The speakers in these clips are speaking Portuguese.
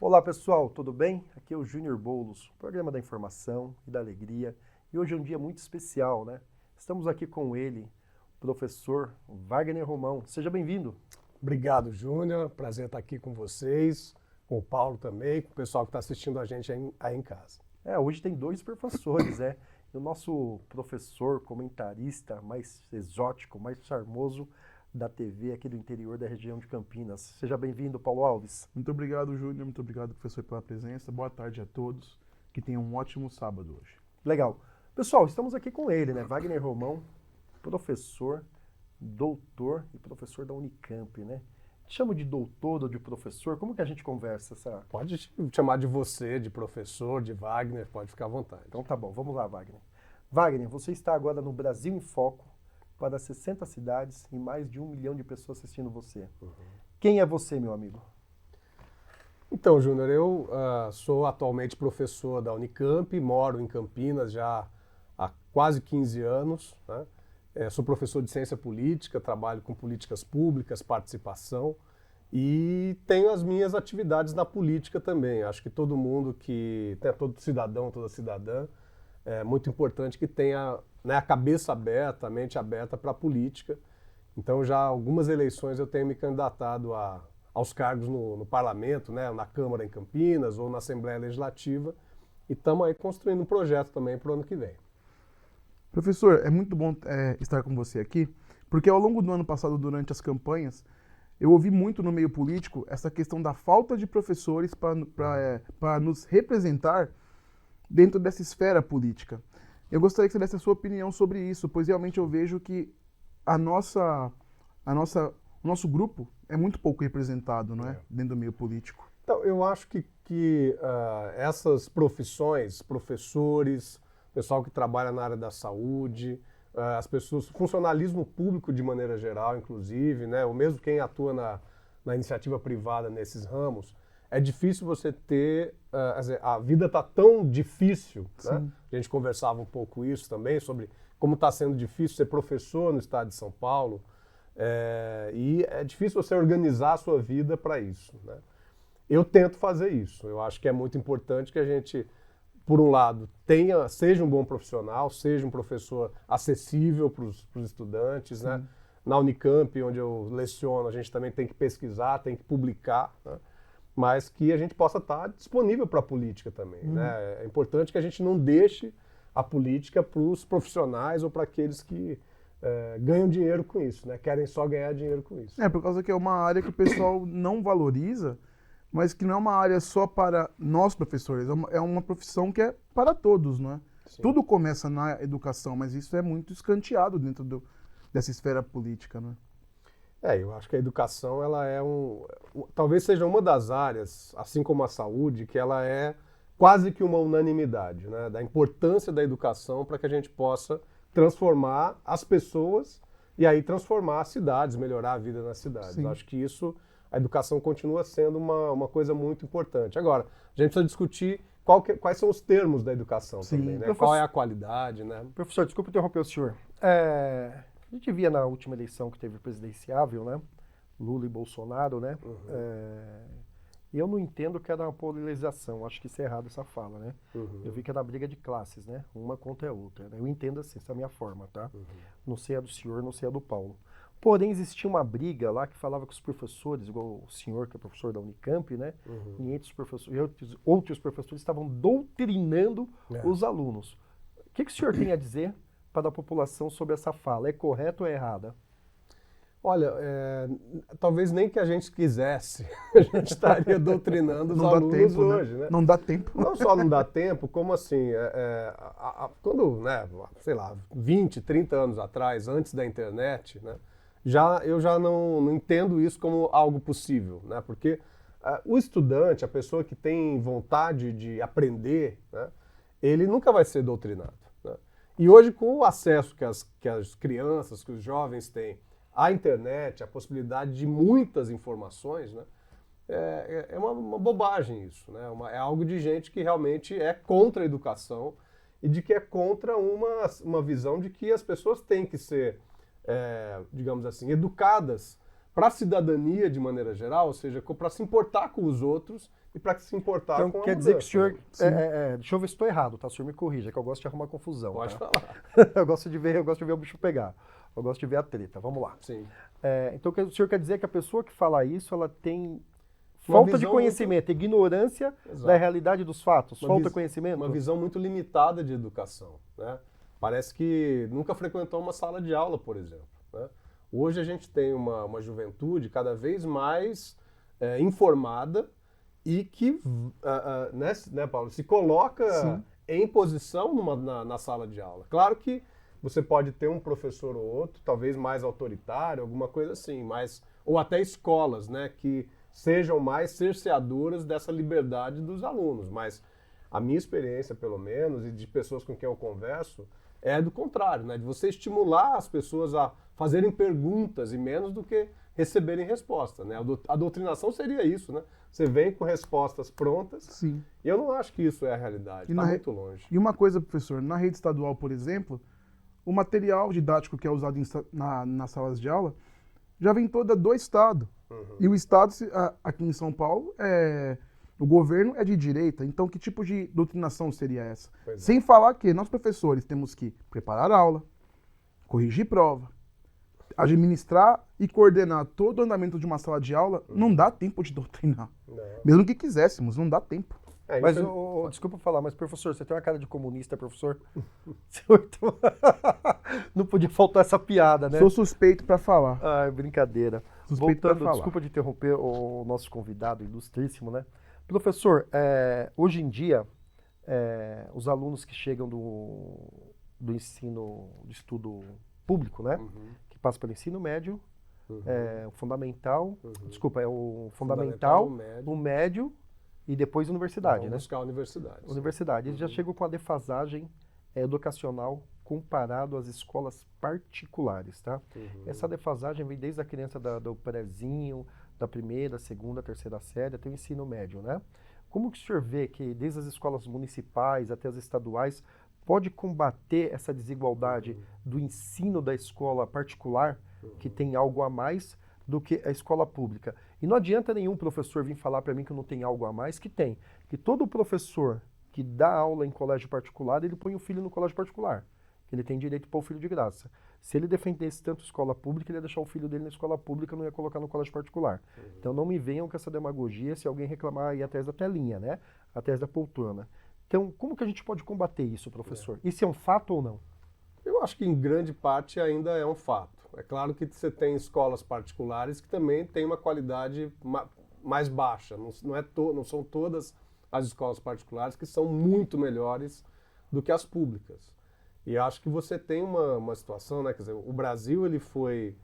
Olá pessoal, tudo bem? Aqui é o Júnior Boulos, programa da informação e da alegria. E hoje é um dia muito especial, né? Estamos aqui com ele, professor Wagner Romão. Seja bem-vindo. Obrigado, Júnior. Prazer estar aqui com vocês, com o Paulo também, com o pessoal que está assistindo a gente aí em casa. Hoje tem dois professores, né? E o nosso professor, comentarista mais exótico, mais charmoso da TV aqui do interior da região de Campinas. Seja bem-vindo, Paulo Alves. Muito obrigado, Júnior. Muito obrigado, professor, pela presença. Boa tarde a todos. Que tenham um ótimo sábado hoje. Legal. Pessoal, estamos aqui com ele, né? Wagner Romão, professor, doutor e professor da Unicamp, né? Te chamo de doutor ou de professor? Como que a gente conversa essa? Pode chamar de você, de professor, de Wagner, pode ficar à vontade. Então tá bom, vamos lá, Wagner. Wagner, você está agora no Brasil em Foco, para 60 cidades e mais de 1 milhão de pessoas assistindo você. Quem é você, meu amigo? Então, Júnior, eu sou atualmente professor da Unicamp, moro em Campinas já há quase 15 anos, né? Sou professor de ciência política, trabalho com políticas públicas, participação e tenho as minhas atividades na política também. Acho que todo mundo todo cidadão, toda cidadã, é muito importante que tenha, né, a cabeça aberta, a mente aberta para a política. Então já algumas eleições eu tenho me candidatado aos cargos no parlamento, né, na Câmara em Campinas ou na Assembleia Legislativa, e estamos aí construindo um projeto também para o ano que vem. Professor, é muito bom estar com você aqui, porque ao longo do ano passado, durante as campanhas, eu ouvi muito no meio político essa questão da falta de professores para nos representar dentro dessa esfera política. Eu gostaria que você desse a sua opinião sobre isso, pois realmente eu vejo que o nosso grupo é muito pouco representado, não é? Dentro do meio político. Então, eu acho que essas profissões, professores, pessoal que trabalha na área da saúde, as pessoas, funcionalismo público de maneira geral, inclusive, né, ou mesmo quem atua na iniciativa privada nesses ramos, é difícil você ter, a vida está tão difícil, né? A gente conversava um pouco isso também, sobre como está sendo difícil ser professor no estado de São Paulo, e é difícil você organizar a sua vida para isso, né? Eu tento fazer isso, eu acho que é muito importante que a gente, por um lado, seja um bom profissional, seja um professor acessível para os estudantes, né? Na Unicamp, onde eu leciono, a gente também tem que pesquisar, tem que publicar, né? Mas que a gente possa estar disponível para a política também, né? É importante que a gente não deixe a política para os profissionais ou para aqueles que ganham dinheiro com isso, né? Querem só ganhar dinheiro com isso. Por causa que é uma área que o pessoal não valoriza, mas que não é uma área só para nós professores, é uma profissão que é para todos, não é? Sim. Tudo começa na educação, mas isso é muito escanteado dentro dessa esfera política, não é? Eu acho que a educação, ela é talvez seja uma das áreas, assim como a saúde, que ela é quase que uma unanimidade, né? Da importância da educação para que a gente possa transformar as pessoas e aí transformar as cidades, melhorar a vida nas cidades. Sim. Acho que a educação continua sendo uma coisa muito importante. Agora, a gente precisa discutir quais são os termos da educação também, né? Qual é a qualidade, né? Professor, desculpa interromper o senhor. A gente via na última eleição que teve presidenciável, né? Lula e Bolsonaro, né? Eu não entendo que era uma polarização, acho que isso é errado essa fala, né? Eu vi que era briga de classes, né? Uma contra a outra, né? Eu entendo assim, essa é a minha forma, tá? Não sei a do senhor, não sei a do Paulo. Porém, existia uma briga lá que falava que os professores, igual o senhor que é professor da Unicamp, né? E outros professores estavam doutrinando os alunos. O que o senhor tem a dizer para a população sobre essa fala? É correta ou é errada? Olha, talvez nem que a gente quisesse, a gente estaria doutrinando os alunos hoje, né? Não dá tempo. Não só não dá tempo, como assim, quando, né, sei lá, 20, 30 anos atrás, antes da internet, né, eu já não entendo isso como algo possível, né? Porque o estudante, a pessoa que tem vontade de aprender, né, ele nunca vai ser doutrinado, né? E hoje, com o acesso que as crianças, que os jovens têm à internet, a possibilidade de muitas informações, né, é uma bobagem isso, né? É algo de gente que realmente é contra a educação e de que é contra uma visão de que as pessoas têm que ser, digamos assim, educadas para a cidadania de maneira geral, ou seja, para se importar com os outros e para se importar Então, com a quer dizer que o mudança, senhor. né? Deixa eu ver se estou errado, tá? O senhor me corrija, que eu gosto de arrumar confusão. Pode Tá? falar. eu gosto de ver o bicho pegar. Eu gosto de ver a treta. Vamos lá. Sim. Então, o senhor quer dizer que a pessoa que fala isso, ela tem Uma falta de visão conhecimento, ignorância Exato. da realidade dos fatos, Uma falta de vis- conhecimento? Uma visão muito limitada de educação, né? Parece que nunca frequentou uma sala de aula, por exemplo, né? Hoje a gente tem uma juventude cada vez mais informada e que, né, Paulo, se coloca Sim. em posição na sala de aula. Claro que você pode ter um professor ou outro, talvez mais autoritário, alguma coisa assim, mas, ou até escolas, né, que sejam mais cerceadoras dessa liberdade dos alunos. Mas a minha experiência, pelo menos, e de pessoas com quem eu converso, é do contrário, né, de você estimular as pessoas a fazerem perguntas e menos do que receberem resposta, né? A doutrinação seria isso, né? Você vem com respostas prontas. Sim. E eu não acho que isso é a realidade, está muito longe. E uma coisa, professor, na rede estadual, por exemplo, o material didático que é usado nas salas de aula já vem toda do Estado. E o Estado, aqui em São Paulo, o governo é de direita. Então, que tipo de doutrinação seria essa? Pois é. Sem falar que nós, professores, temos que preparar aula, corrigir prova, administrar e coordenar todo o andamento de uma sala de aula. Não dá tempo de doutrinar. Não. Mesmo que quiséssemos, não dá tempo. Mas, isso desculpa falar, mas professor, você tem uma cara de comunista, professor? Senhor, não podia faltar essa piada, né? Sou suspeito para falar. Ai, brincadeira. Suspeito pra Voltando, falar. desculpa de interromper o nosso convidado ilustríssimo, né? Professor, hoje em dia, os alunos que chegam do ensino de estudo público, né? Que passam pelo ensino médio, o fundamental, desculpa, é o fundamental, médio. o médio e depois universidade, Vão né? buscar a universidade. Universidade. Eles já chegam com a defasagem educacional comparado às escolas particulares, tá? Essa defasagem vem desde a criança do prézinho, da primeira, segunda, terceira série, até o ensino médio, né? Como que o senhor vê que desde as escolas municipais até as estaduais pode combater essa desigualdade do ensino da escola particular, que tem algo a mais, do que a escola pública? E não adianta nenhum professor vir falar para mim que não tem algo a mais, que tem. Que todo professor que dá aula em colégio particular, ele põe o filho no colégio particular. Que ele tem direito de pôr o filho de graça. Se ele defendesse tanto escola pública, ele ia deixar o filho dele na escola pública, não ia colocar no colégio particular. Então não me venham com essa demagogia se alguém reclamar aí atrás da telinha, né? Atrás da poltrona. Então, como que a gente pode combater isso, professor? Isso é um fato ou não? Eu acho que em grande parte ainda é um fato. É claro que você tem escolas particulares que também têm uma qualidade mais baixa. Não são todas as escolas particulares que são muito melhores do que as públicas. E acho que você tem uma situação, né? Quer dizer, o Brasil ele foi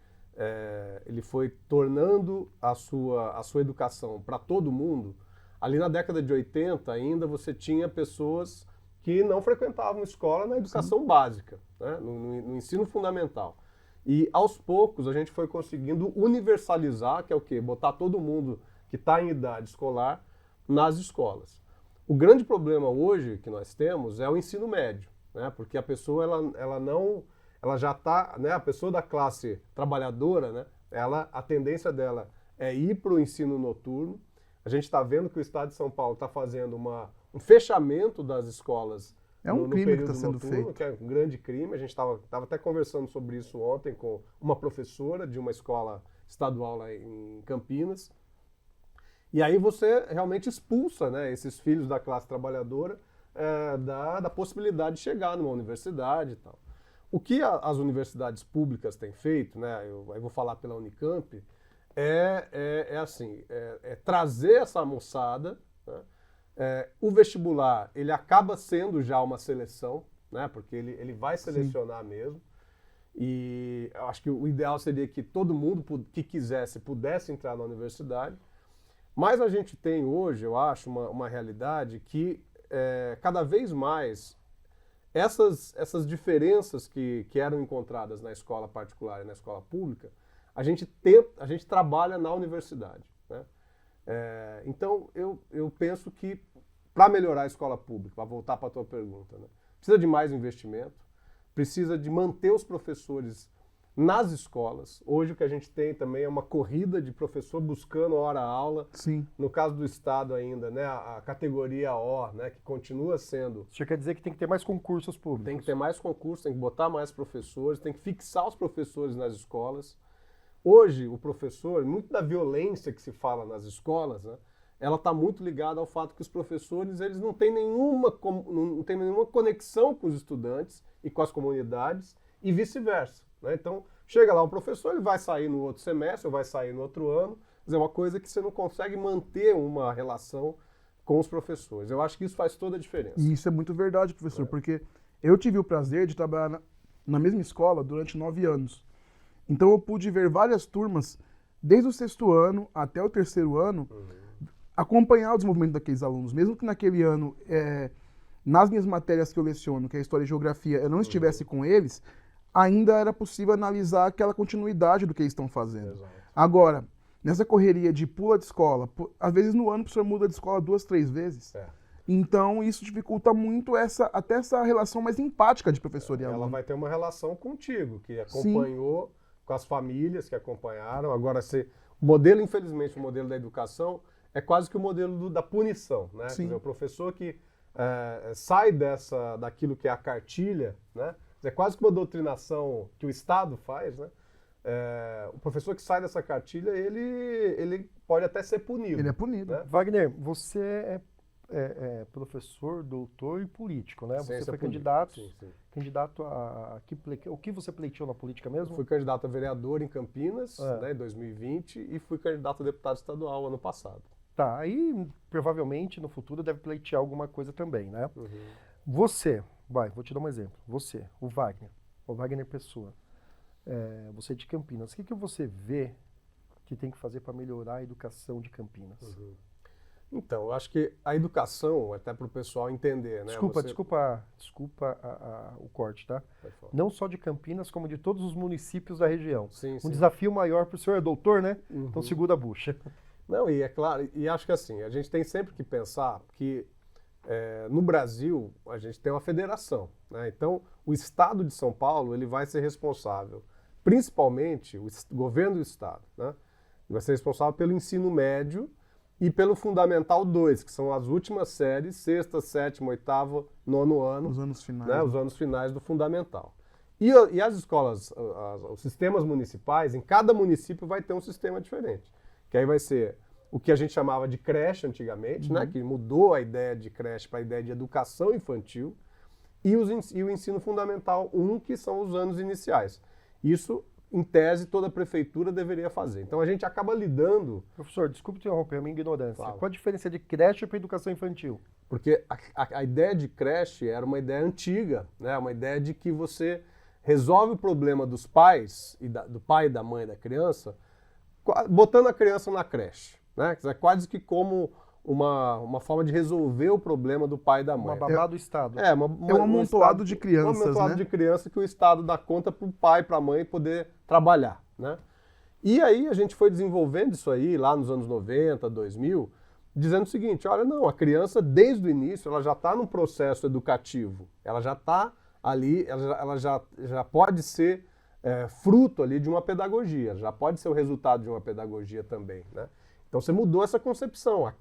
tornando a sua educação para todo mundo. Ali na década de 80 ainda você tinha pessoas que não frequentavam escola na educação básica, né? No ensino fundamental. E aos poucos a gente foi conseguindo universalizar, que é o quê? Botar todo mundo que está em idade escolar nas escolas. O grande problema hoje que nós temos é o ensino médio, né? Porque a pessoa ela já está, né? A pessoa da classe trabalhadora, né? A tendência dela é ir para o ensino noturno. A gente está vendo que o Estado de São Paulo está fazendo um fechamento das escolas Um no crime que período está sendo noturno, feito. que é um grande crime. A gente estava até conversando sobre isso ontem com uma professora de uma escola estadual lá em Campinas. E aí você realmente expulsa, né, esses filhos da classe trabalhadora da possibilidade de chegar numa universidade e tal. O que as universidades públicas têm feito, né, eu vou falar pela Unicamp, é trazer essa moçada, né? O vestibular, ele acaba sendo já uma seleção, né? Porque ele vai selecionar mesmo. E eu acho que o ideal seria que todo mundo que quisesse pudesse entrar na universidade. Mas a gente tem hoje, eu acho, uma realidade que cada vez mais essas diferenças que eram encontradas na escola particular e na escola pública, a gente trabalha na universidade, né? Então, eu penso que para melhorar a escola pública, para voltar para a tua pergunta, né, precisa de mais investimento, precisa de manter os professores nas escolas. Hoje o que a gente tem também é uma corrida de professor buscando hora-aula. Sim. No caso do Estado ainda, né, a categoria O, né, que continua sendo... Isso quer dizer que tem que ter mais concursos públicos. Tem que ter mais concursos, tem que botar mais professores, tem que fixar os professores nas escolas. Hoje, o professor, muito da violência que se fala nas escolas, né, ela está muito ligada ao fato que os professores eles não têm nenhuma conexão com os estudantes e com as comunidades e vice-versa, né? Então, chega lá um professor, ele vai sair no outro semestre ou vai sair no outro ano, mas é uma coisa que você não consegue manter uma relação com os professores. Eu acho que isso faz toda a diferença. E isso é muito verdade, professor, porque eu tive o prazer de trabalhar na mesma escola durante 9 anos. Então eu pude ver várias turmas, desde o 6º ano até o 3º ano, acompanhar o desenvolvimento daqueles alunos. Mesmo que naquele ano, nas minhas matérias que eu leciono, que é História e Geografia, eu não estivesse com eles, ainda era possível analisar aquela continuidade do que eles estão fazendo. Exato. Agora, nessa correria de pula de escola, às vezes no ano o professor muda de escola 2, 3 vezes. Então isso dificulta muito até essa relação mais empática de professor e aluno. Ela vai ter uma relação contigo, que acompanhou, com as famílias que acompanharam. Agora, o modelo, infelizmente, o modelo da educação é quase que o modelo da punição, né? Quer dizer, o professor que sai daquilo que é a cartilha, né? É quase que uma doutrinação que o Estado faz, né? O professor que sai dessa cartilha, ele pode até ser punido. Ele é punido. Né? Wagner, você é professor, doutor e político, né? Você foi candidato, candidato a... O que você pleiteou na política mesmo? Fui candidato a vereador em Campinas, né, em 2020, e fui candidato a deputado estadual ano passado. Tá, aí provavelmente no futuro deve pleitear alguma coisa também, né? Você, vou te dar um exemplo. Você, o Wagner Pessoa, você é de Campinas. O que você vê que tem que fazer para melhorar a educação de Campinas? Então, eu acho que a educação, até para o pessoal entender, né? Desculpa o corte, tá? Não só de Campinas, como de todos os municípios da região. Sim, um desafio maior para o senhor é doutor, né? Então segura a bucha. Não, e é claro, e acho que assim, a gente tem sempre que pensar que no Brasil a gente tem uma federação, né? Então, o Estado de São Paulo ele vai ser responsável, principalmente o governo do Estado, né? Vai ser responsável pelo ensino médio e pelo Fundamental 2, que são as últimas séries, 6ª, 7ª, 8ª, 9º ano. Os anos finais. Né, os anos finais do Fundamental. E as escolas, os sistemas municipais, em cada município vai ter um sistema diferente. Que aí vai ser o que a gente chamava de creche antigamente, né, que mudou a ideia de creche para a ideia de educação infantil, e o ensino fundamental 1, que são os anos iniciais. Isso, em tese, toda prefeitura deveria fazer. Então a gente acaba lidando... Professor, desculpe interromper a minha ignorância. Claro. Qual a diferença de creche para educação infantil? Porque a ideia de creche era uma ideia antiga, né? Uma ideia de que você resolve o problema dos pais, do pai e da mãe da criança, botando a criança na creche. Né? É quase que como uma forma de resolver o problema do pai e da mãe. Uma babá do Estado. É um amontoado de crianças, um amontoado de criança que o Estado dá conta para o pai e para a mãe poder trabalhar. Né? E aí a gente foi desenvolvendo isso aí, lá nos anos 90, 2000, dizendo o seguinte, olha, não, a criança desde o início ela já está num processo educativo, ela já está ali, ela já pode ser fruto ali de uma pedagogia, já pode ser o resultado de uma pedagogia também, né? Então você mudou essa concepção,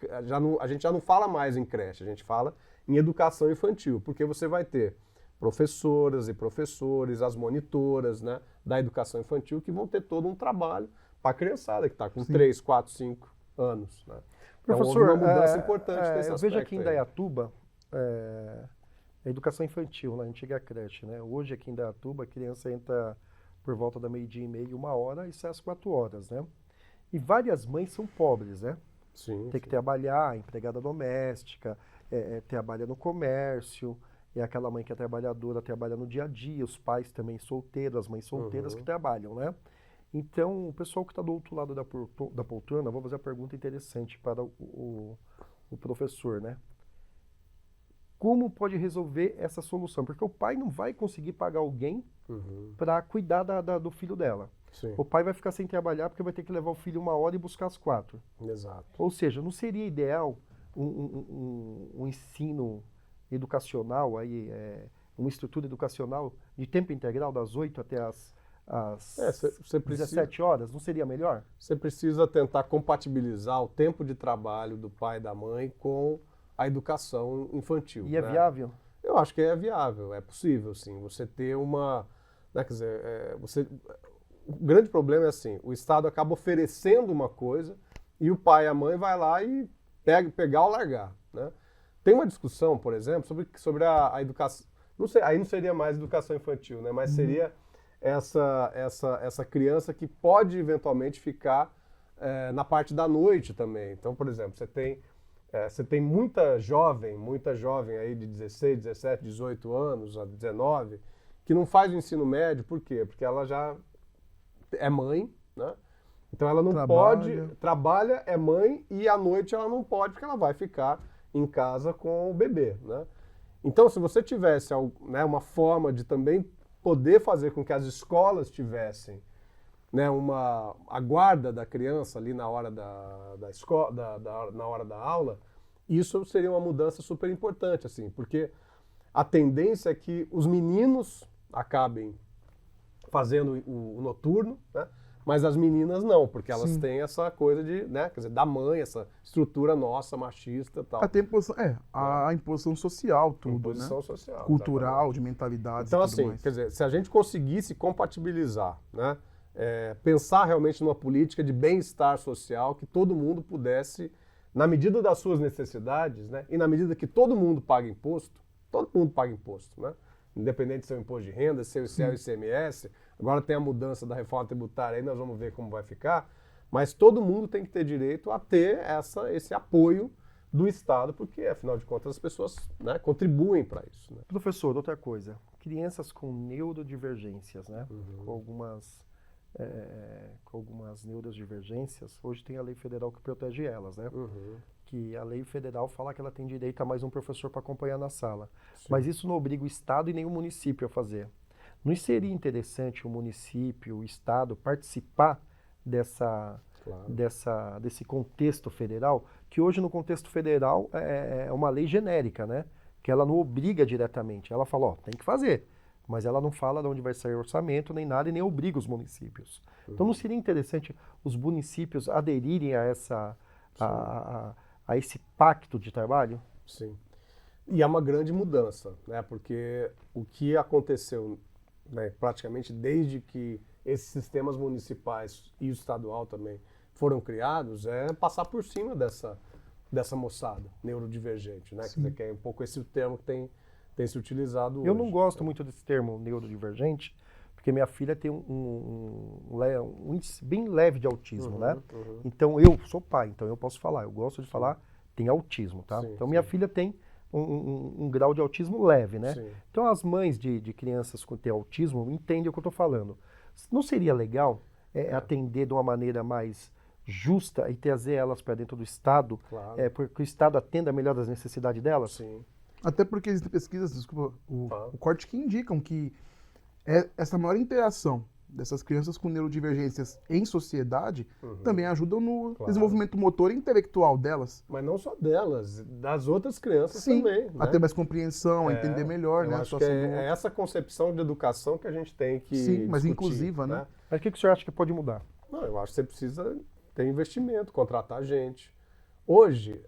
a gente já não fala mais em creche, a gente fala em educação infantil, porque você vai ter professoras e professores, as monitoras, né, da educação infantil que vão ter todo um trabalho para a criançada que está com 3, 4, 5 anos. Né? Então, Professor, houve uma mudança importante nesse eu aspecto. vejo aqui em Indaiatuba, a educação infantil, na antiga creche, né? Hoje aqui em Indaiatuba a criança entra por volta da 12:30, 1h e sai às 4h, né? E várias mães são pobres, né? Sim, Tem que trabalhar, empregada doméstica, trabalha no comércio, é aquela mãe que é trabalhadora, trabalha no dia a dia, os pais também solteiros, as mães solteiras que trabalham, né? Então, o pessoal que está do outro lado da poltrona, vou fazer uma pergunta interessante para o professor, né? Como pode resolver essa solução? Porque o pai não vai conseguir pagar alguém para cuidar do filho dela. Sim. O pai vai ficar sem trabalhar porque vai ter que levar o filho 1h e buscar às 4h. Exato. Ou seja, não seria ideal um ensino educacional, uma estrutura educacional de tempo integral, das 8 até às Você precisa, 17 horas? Não seria melhor? você precisa tentar compatibilizar o tempo de trabalho do pai e da mãe com a educação infantil. E é né? viável? Eu acho que é viável, é possível, sim. Você ter uma, né, quer dizer, o grande problema é assim, o Estado acaba oferecendo uma coisa e o pai e a mãe vai lá e pegar ou largar, né? Tem uma discussão, por exemplo, sobre a educação, não sei, aí não seria mais educação infantil, né? Mas seria essa criança que pode eventualmente ficar na parte da noite também. Então, por exemplo, você tem muita jovem aí de 16, 17, 18 anos, a 19, que não faz o ensino médio, por quê? Porque ela já é mãe, né? Então ela não trabalha, é mãe, e à noite ela não pode, porque ela vai ficar em casa com o bebê, né? Então, se você tivesse, né, uma forma de também poder fazer com que as escolas tivessem, né, a guarda da criança ali na hora da escola, na hora da aula, isso seria uma mudança super importante, assim, porque a tendência é que os meninos acabem fazendo o noturno, né, mas as meninas não, porque elas têm essa coisa de, né, quer dizer, da mãe, essa estrutura nossa, machista e tal. Até a imposição social, tudo, Imposição né? social. Cultural, Exatamente. de mentalidades Então, e tudo assim, mais. quer dizer, se a gente conseguisse compatibilizar, né, pensar realmente numa política de bem-estar social, que todo mundo pudesse, na medida das suas necessidades, né, e na medida que todo mundo paga imposto, né, independente de ser o imposto de renda, se é o ICMS, agora tem a mudança da reforma tributária, aí nós vamos ver como vai ficar, mas todo mundo tem que ter direito a ter esse apoio do Estado, porque, afinal de contas, as pessoas, né, contribuem para isso. Né? Professor, outra coisa. Crianças com neurodivergências, né? Com algumas neurodivergências, hoje tem a lei federal que protege elas, né? Que a lei federal fala que ela tem direito a mais um professor para acompanhar na sala. Sim. Mas isso não obriga o Estado e nem o município a fazer. Não seria interessante o município, o Estado, participar desse contexto federal, que hoje no contexto federal é uma lei genérica, né? Que ela não obriga diretamente. Ela fala, ó, tem que fazer. Mas ela não fala de onde vai sair o orçamento, nem nada, e nem obriga os municípios. Então não seria interessante os municípios aderirem a esse pacto de trabalho? Sim. E é uma grande mudança, né? Porque o que aconteceu, né, praticamente desde que esses sistemas municipais e o estadual também foram criados, é passar por cima dessa moçada neurodivergente, né? Que é um pouco esse o termo que tem se utilizado hoje. Eu não gosto muito desse termo neurodivergente, porque minha filha tem um índice bem leve de autismo, né? Então eu sou pai, então eu posso falar, eu gosto de falar, tem autismo, tá? Então minha filha tem um grau de autismo leve, né? Então as mães de crianças com ter autismo entendem o que eu estou falando. Não seria legal atender de uma maneira mais justa e trazer elas para dentro do Estado, porque o Estado atenda melhor as necessidades delas? Sim. Até porque existem pesquisas, desculpa, o corte que indicam que essa maior interação dessas crianças com neurodivergências em sociedade também ajudam no desenvolvimento motor e intelectual delas. Mas não só delas, das outras crianças também. Né? A ter mais compreensão, a entender melhor, né? Acho que é essa concepção de educação que a gente tem que discutir, mas inclusiva, né? Mas o que o senhor acha que pode mudar? Não, eu acho que você precisa ter investimento, contratar gente. Hoje,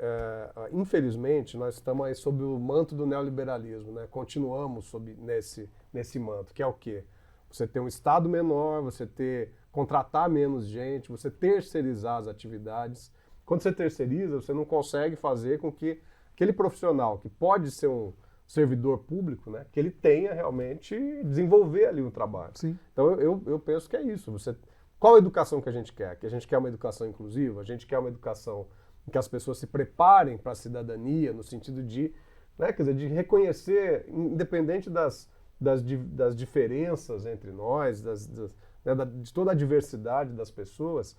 infelizmente, nós estamos aí sob o manto do neoliberalismo, né? Continuamos nesse manto, que é o quê? Você ter um Estado menor, contratar menos gente, você terceirizar as atividades. Quando você terceiriza, você não consegue fazer com que aquele profissional que pode ser um servidor público, né, que ele tenha realmente desenvolver ali um trabalho. Sim. Então eu penso que é isso. Qual a educação que a gente quer? Que a gente quer uma educação inclusiva, a gente quer uma educação em que as pessoas se preparem para a cidadania, no sentido de, né, quer dizer, de reconhecer, independente das diferenças entre nós, de toda a diversidade das pessoas,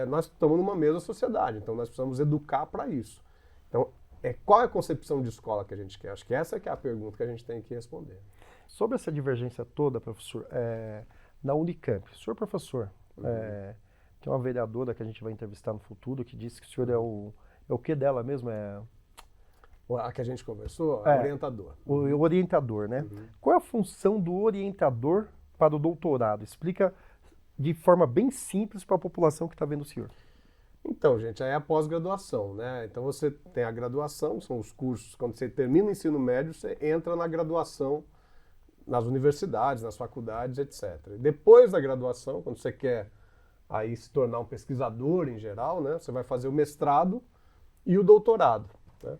nós estamos numa mesma sociedade, então nós precisamos educar para isso. Então, qual é a concepção de escola que a gente quer? Acho que essa que é a pergunta que a gente tem que responder. Sobre essa divergência toda, professor, na Unicamp, o senhor professor, tem uma vereadora que a gente vai entrevistar no futuro que disse que o senhor é o que dela mesmo? A que a gente conversou? Orientador. O orientador, né? Qual é a função do orientador para o doutorado? Explica de forma bem simples para a população que está vendo o senhor. Então, gente, aí é a pós-graduação, né? Então você tem a graduação, são os cursos, quando você termina o ensino médio, você entra na graduação nas universidades, nas faculdades, etc. Depois da graduação, quando você quer aí se tornar um pesquisador em geral, né? Você vai fazer o mestrado e o doutorado, né?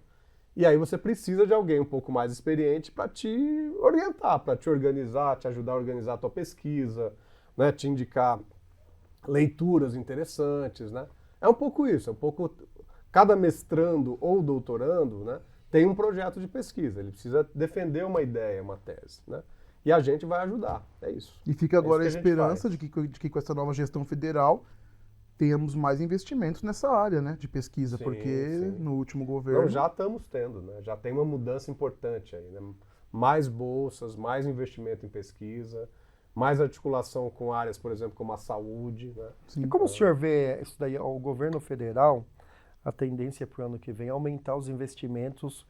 E aí você precisa de alguém um pouco mais experiente para te orientar, para te organizar, te ajudar a organizar a tua pesquisa, né? Te indicar leituras interessantes, né? É um pouco isso, é um pouco... Cada mestrando ou doutorando, né, tem um projeto de pesquisa, ele precisa defender uma ideia, uma tese, né? E a gente vai ajudar, é isso. E fica agora a isso que esperança gente de que com essa nova gestão federal tenhamos mais investimentos nessa área, né, de pesquisa, Sim, porque sim. no último governo... Não, já estamos tendo, né? Já tem uma mudança importante aí, né? Mais bolsas, mais investimento em pesquisa, mais articulação com áreas, por exemplo, como a saúde, né? Sim. E como o senhor vê isso daí, o governo federal, a tendência para o ano que vem é aumentar os investimentos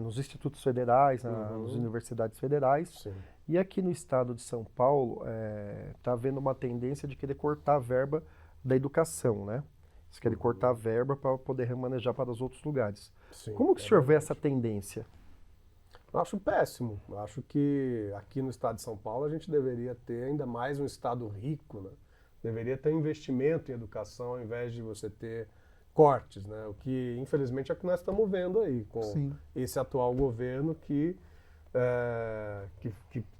nos institutos federais, nas universidades federais. Sim. E aqui no estado de São Paulo, está havendo uma tendência de querer cortar a verba da educação, né? Eles querem cortar a verba para poder remanejar para os outros lugares. Sim, Como que o senhor vê essa tendência? Eu acho péssimo. Eu acho que aqui no estado de São Paulo a gente deveria ter ainda mais um estado rico, né? Deveria ter investimento em educação ao invés de você ter cortes, né? O que, infelizmente, é o que nós estamos vendo aí com Sim. esse atual governo que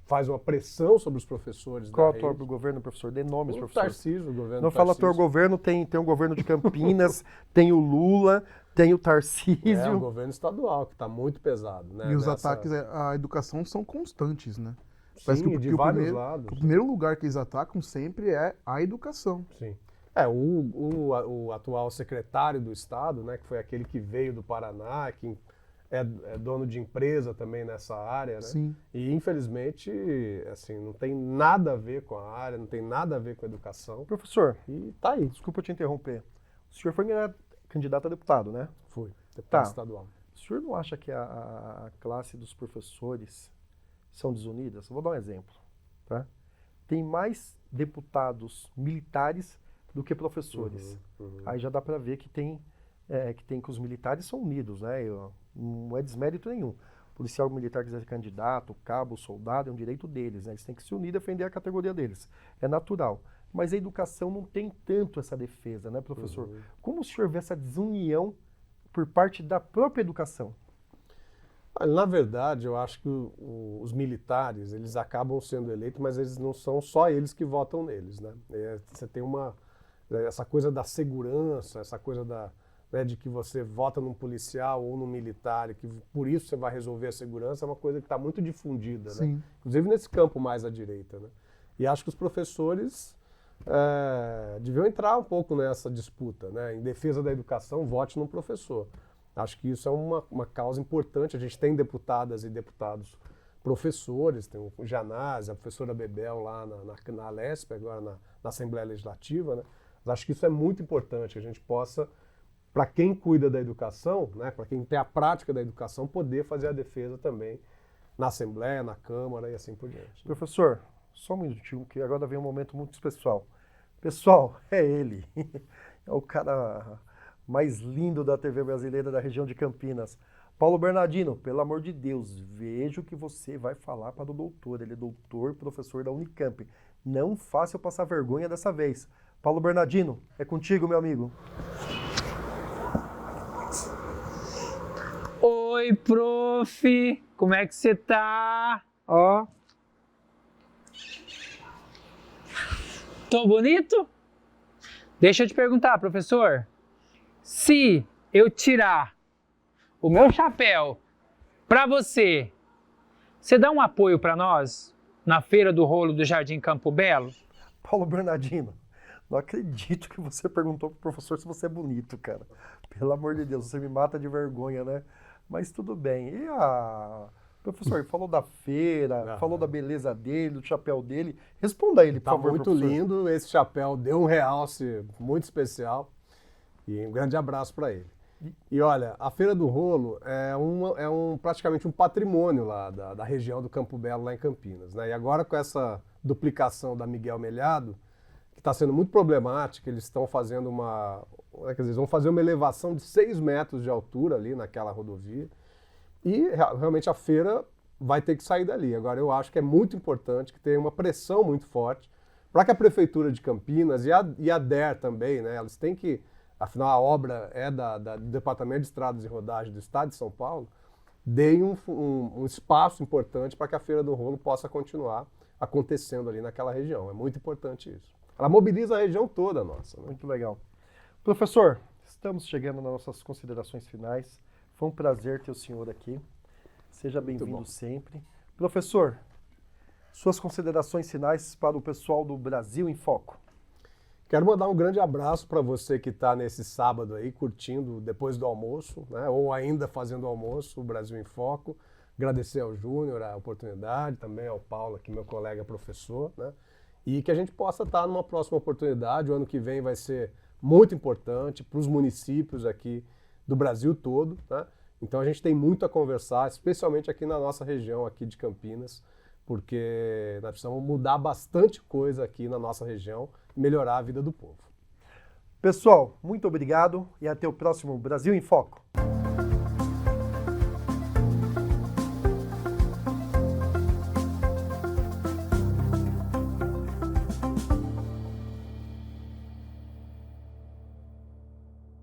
faz uma pressão sobre os professores Qual é o da atual rede. governo, professor? Dê nomes, O professor. Tarcísio, o governo Não fala Tarcísio. atual governo, tem um governo de Campinas, tem o Lula, tem o É o Tarcísio. governo estadual, que está muito pesado, né? E os Nessa- ataques à educação são constantes, né? Sim, de o vários primeiro, lados. o primeiro lugar que eles atacam sempre é a educação. Sim. O atual secretário do Estado, né, que foi aquele que veio do Paraná, que é dono de empresa também nessa área, né? Sim. E infelizmente, assim, não tem nada a ver com a área, não tem nada a ver com a educação. Professor, E tá aí. desculpa te interromper. O senhor foi candidato a deputado, né? Fui. Deputado Tá. estadual. O senhor não acha que a classe dos professores são desunidas? Vou dar um exemplo, tá? Tem mais deputados militares do que professores. Aí já dá para ver que que os militares são unidos, né? Não é desmérito nenhum. O policial militar quiser ser candidato, cabo, soldado, é um direito deles, né? Eles têm que se unir e defender a categoria deles. É natural. Mas a educação não tem tanto essa defesa, né, professor? Como o senhor vê essa desunião por parte da própria educação? Olha, na verdade, eu acho que os militares, eles acabam sendo eleitos, mas eles não são só eles que votam neles, né? Você tem essa coisa da segurança, essa coisa né, de que você vota num policial ou num militar, e que por isso você vai resolver a segurança, é uma coisa que está muito difundida, né? Sim. Inclusive nesse campo mais à direita, né? E acho que os professores deviam entrar um pouco nessa disputa, né? Em defesa da educação, vote num professor. Acho que isso é uma causa importante. A gente tem deputadas e deputados professores, tem o Janás, a professora Bebel lá na Alesp, agora na Assembleia Legislativa, né? Mas acho que isso é muito importante, que a gente possa, para quem cuida da educação, né, para quem tem a prática da educação, poder fazer a defesa também na Assembleia, na Câmara e assim por diante, né? Professor, só um minutinho, que agora vem um momento muito especial. Pessoal, é ele. É o cara mais lindo da TV brasileira da região de Campinas. Paulo Bernardino, pelo amor de Deus, veja o que você vai falar para o doutor. Ele é doutor, professor da Unicamp. Não faça eu passar vergonha dessa vez. Paulo Bernardino, é contigo, meu amigo. Oi, prof! Como é que você tá? Ó. Tô bonito? Deixa eu te perguntar, professor. Se eu tirar o meu chapéu pra você, você dá um apoio pra nós na Feira do Rolo do Jardim Campo Belo? Paulo Bernardino, não acredito que você perguntou pro professor se você é bonito, cara. Pelo amor de Deus, você me mata de vergonha, né? Mas tudo bem. E professor, ele falou da feira, falou da beleza dele, do chapéu dele. Responda a ele, por Tá favor, muito professor. lindo, esse chapéu deu um realce muito especial e um grande abraço para ele. E olha, a Feira do Rolo praticamente um patrimônio lá da região do Campo Belo, lá em Campinas, né? E agora com essa duplicação da Miguel Melhado, que está sendo muito problemática, eles estão fazendo quer dizer, eles vão fazer uma elevação de 6 metros de altura ali naquela rodovia, e realmente a feira vai ter que sair dali. Agora, eu acho que é muito importante que tenha uma pressão muito forte para que a Prefeitura de Campinas e a DER também, né, elas têm que, afinal a obra é do Departamento de Estradas e Rodagem do Estado de São Paulo, deem um espaço importante para que a Feira do Rolo possa continuar acontecendo ali naquela região. É muito importante isso. Ela mobiliza a região toda nossa. Né? Muito legal. Professor, estamos chegando nas nossas considerações finais. Foi um prazer ter o senhor aqui. Seja bem-vindo sempre. Professor, suas considerações finais para o pessoal do Brasil em Foco. Quero mandar um grande abraço para você que está nesse sábado aí, curtindo depois do almoço, né, ou ainda fazendo almoço, o Brasil em Foco. Agradecer ao Júnior a oportunidade, também ao Paulo, aqui, meu colega professor, né, e que a gente possa estar numa próxima oportunidade. O ano que vem vai ser muito importante para os municípios aqui do Brasil todo, né? Então a gente tem muito a conversar, especialmente aqui na nossa região aqui de Campinas, porque nós precisamos mudar bastante coisa aqui na nossa região e melhorar a vida do povo. Pessoal, muito obrigado e até o próximo Brasil em Foco.